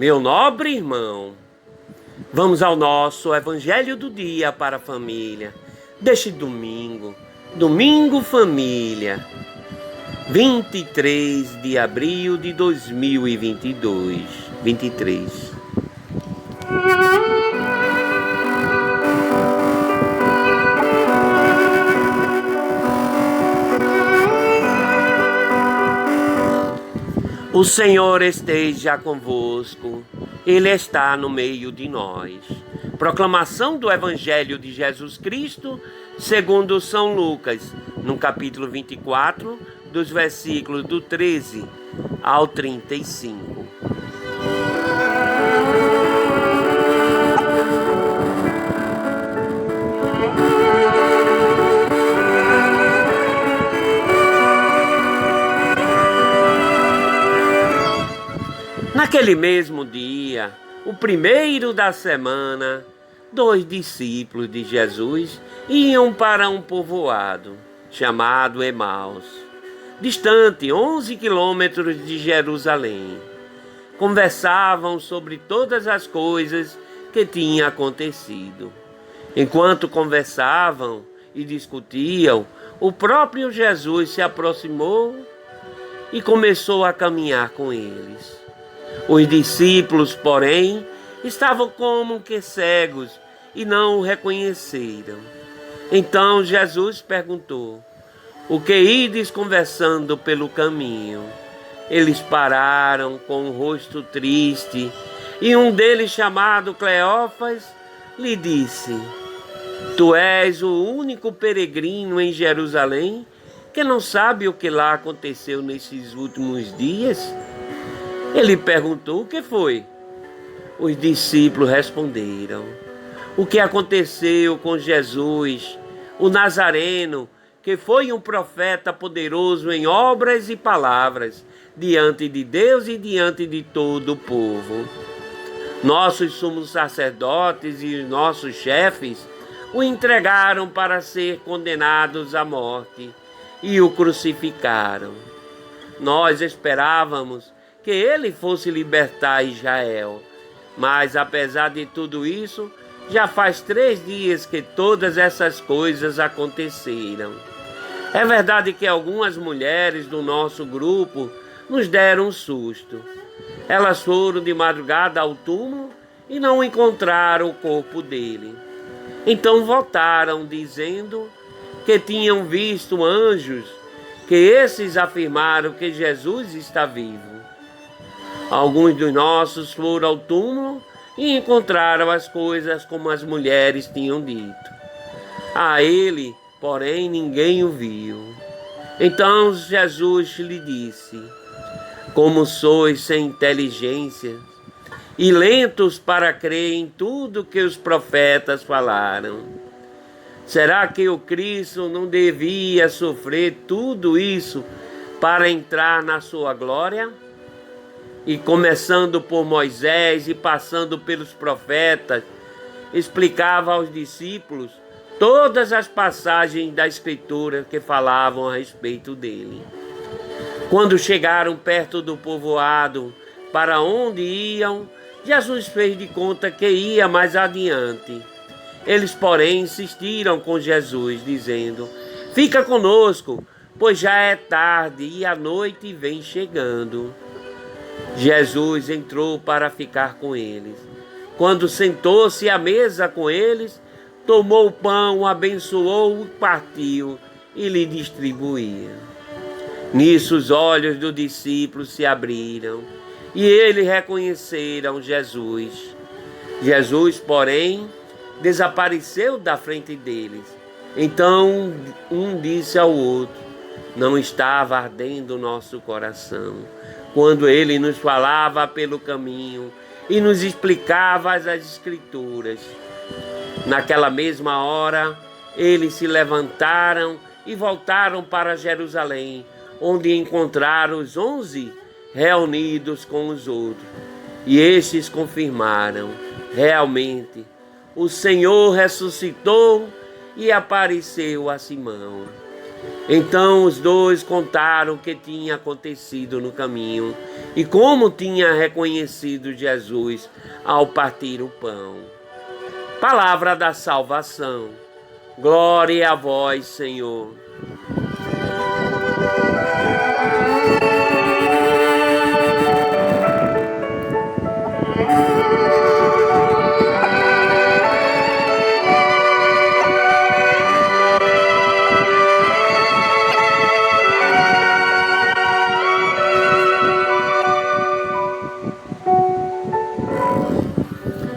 Meu nobre irmão, vamos ao nosso Evangelho do Dia para a família, deste domingo, Domingo Família, 23 de abril de 2023. O Senhor esteja convosco, Ele está no meio de nós. Proclamação do Evangelho de Jesus Cristo, segundo São Lucas, no capítulo 24, dos versículos do 13 ao 35. Naquele mesmo dia, o primeiro da semana, 2 discípulos de Jesus iam para um povoado chamado Emaús, distante 11 quilômetros de Jerusalém. Conversavam sobre todas as coisas que tinham acontecido. Enquanto conversavam e discutiam, o próprio Jesus se aproximou e começou a caminhar com eles. Os discípulos, porém, estavam como que cegos e não o reconheceram. Então Jesus perguntou: "O que ides conversando pelo caminho?" Eles pararam com o rosto triste, e um deles, chamado Cleófas, lhe disse: "Tu és o único peregrino em Jerusalém que não sabe o que lá aconteceu nesses últimos dias?" Ele perguntou: "O que foi?" Os discípulos responderam: "O que aconteceu com Jesus, o Nazareno, que foi um profeta poderoso em obras e palavras, diante de Deus e diante de todo o povo. Nossos sumos sacerdotes e os nossos chefes o entregaram para ser condenados à morte e o crucificaram. Nós esperávamos que ele fosse libertar Israel. Mas, apesar de tudo isso, já faz 3 dias que todas essas coisas aconteceram. É verdade que algumas mulheres do nosso grupo nos deram um susto. Elas foram de madrugada ao túmulo e não encontraram o corpo dele. Então voltaram dizendo que tinham visto anjos, que esses afirmaram que Jesus está vivo. Alguns dos nossos foram ao túmulo e encontraram as coisas como as mulheres tinham dito. A ele, porém, ninguém o viu." Então Jesus lhe disse: "Como sois sem inteligência e lentos para crer em tudo que os profetas falaram. Será que o Cristo não devia sofrer tudo isso para entrar na sua glória? E começando por Moisés e passando pelos profetas, explicava aos discípulos todas as passagens da Escritura que falavam a respeito dele. Quando chegaram perto do povoado para onde iam, Jesus fez de conta que ia mais adiante. Eles, porém, insistiram com Jesus, dizendo: "Fica conosco, pois já é tarde e a noite vem chegando." Jesus entrou para ficar com eles. Quando sentou-se à mesa com eles, tomou o pão, abençoou, partiu e lhe distribuía. Nisso os olhos do discípulo se abriram e eles reconheceram Jesus. Jesus, porém, desapareceu da frente deles. Então um disse ao outro: "Não estava ardendo o nosso coração quando ele nos falava pelo caminho e nos explicava as Escrituras?" Naquela mesma hora, eles se levantaram e voltaram para Jerusalém, onde encontraram os 11 reunidos com os outros. E estes confirmaram: realmente, o Senhor ressuscitou e apareceu a Simão. Então os dois contaram o que tinha acontecido no caminho e como tinha reconhecido Jesus ao partir o pão. Palavra da salvação. Glória a vós, Senhor.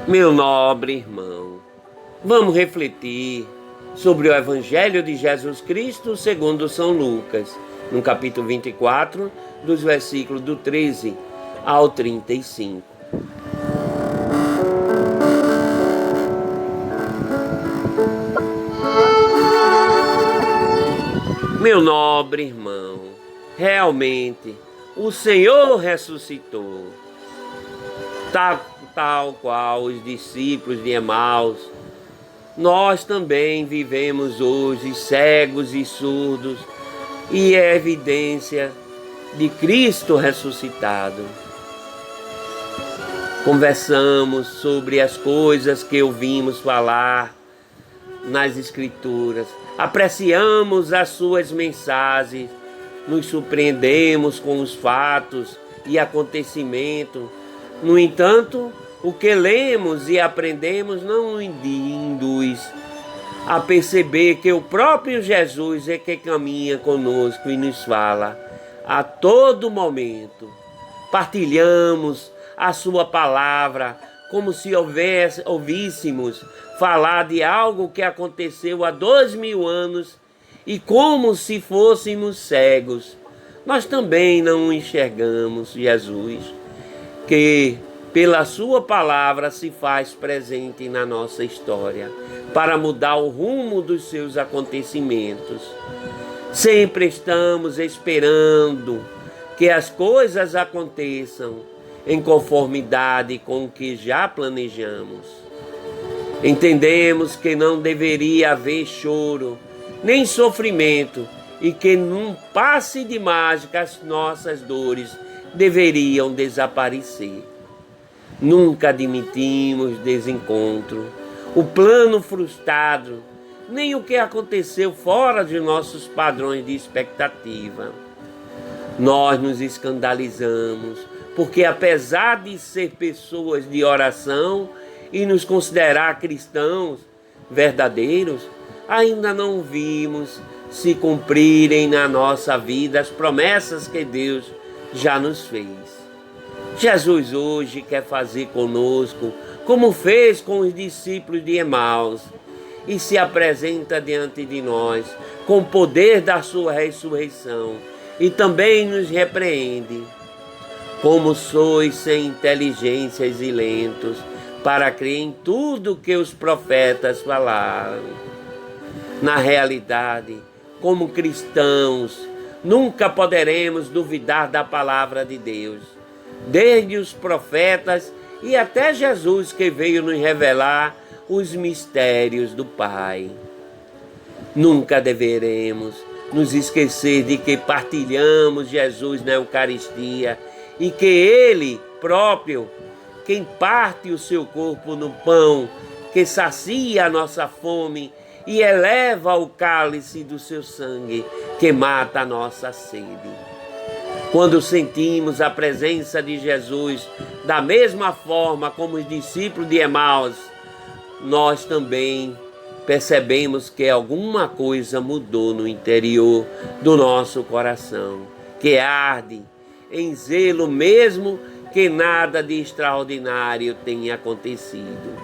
Meu nobre irmão, vamos refletir sobre o Evangelho de Jesus Cristo segundo São Lucas, no capítulo 24, dos versículos do 13 ao 35. Meu nobre irmão, realmente o Senhor ressuscitou. Tal qual os discípulos de Emaús, nós também vivemos hoje cegos e surdos, e é evidência de Cristo ressuscitado. Conversamos sobre as coisas que ouvimos falar nas Escrituras, apreciamos as suas mensagens, nos surpreendemos com os fatos e acontecimentos. No entanto, o que lemos e aprendemos não nos induz a perceber que o próprio Jesus é que caminha conosco e nos fala a todo momento. Partilhamos a sua palavra como se ouvíssemos falar de algo que aconteceu há 2000 anos e como se fôssemos cegos. Nós também não enxergamos Jesus, que pela sua palavra se faz presente na nossa história, para mudar o rumo dos seus acontecimentos. Sempre estamos esperando que as coisas aconteçam em conformidade com o que já planejamos. Entendemos que não deveria haver choro, nem sofrimento, e que num passe de mágica as nossas dores deveriam desaparecer. Nunca admitimos desencontro, o plano frustrado, nem o que aconteceu fora de nossos padrões de expectativa. Nós nos escandalizamos, porque apesar de ser pessoas de oração e nos considerar cristãos verdadeiros, ainda não vimos se cumprirem na nossa vida as promessas que Deus já nos fez. Jesus hoje quer fazer conosco como fez com os discípulos de Emaús e se apresenta diante de nós com o poder da sua ressurreição e também nos repreende. Como sois sem inteligências e lentos para crer em tudo que os profetas falaram. Na realidade, como cristãos, nunca poderemos duvidar da palavra de Deus, desde os profetas e até Jesus, que veio nos revelar os mistérios do Pai. Nunca deveremos nos esquecer de que partilhamos Jesus na Eucaristia e que Ele próprio, quem parte o seu corpo no pão, que sacia a nossa fome e eleva o cálice do seu sangue, que mata a nossa sede. Quando sentimos a presença de Jesus da mesma forma como os discípulos de Emaús, nós também percebemos que alguma coisa mudou no interior do nosso coração, que arde em zelo mesmo que nada de extraordinário tenha acontecido.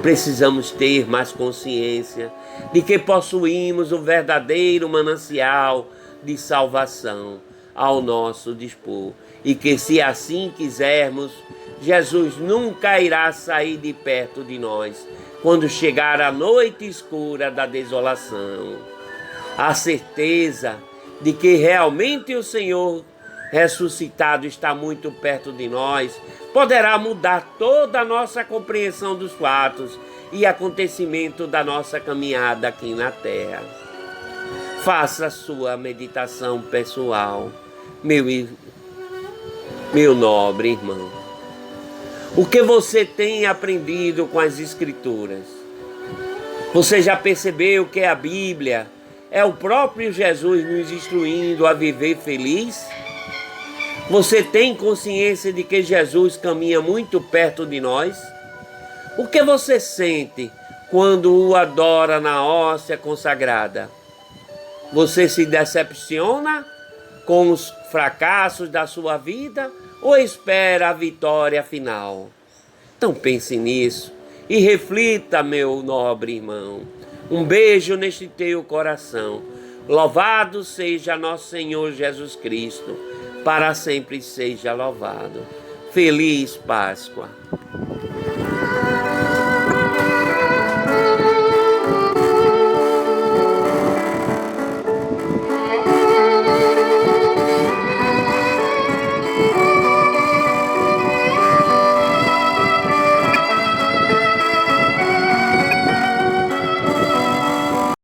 Precisamos ter mais consciência de que possuímos o verdadeiro manancial de salvação ao nosso dispor e que, se assim quisermos, Jesus nunca irá sair de perto de nós quando chegar a noite escura da desolação. A certeza de que realmente o Senhor ressuscitado está muito perto de nós poderá mudar toda a nossa compreensão dos fatos e acontecimentos da nossa caminhada aqui na terra. Faça a sua meditação pessoal, meu nobre irmão. O que você tem aprendido com as Escrituras? Você já percebeu que a Bíblia é o próprio Jesus nos instruindo a viver feliz? Você tem consciência de que Jesus caminha muito perto de nós? O que você sente quando o adora na hóstia consagrada? Você se decepciona com os fracassos da sua vida ou espera a vitória final? Então pense nisso e reflita, meu nobre irmão. Um beijo neste teu coração. Louvado seja nosso Senhor Jesus Cristo. Para sempre seja louvado. Feliz Páscoa.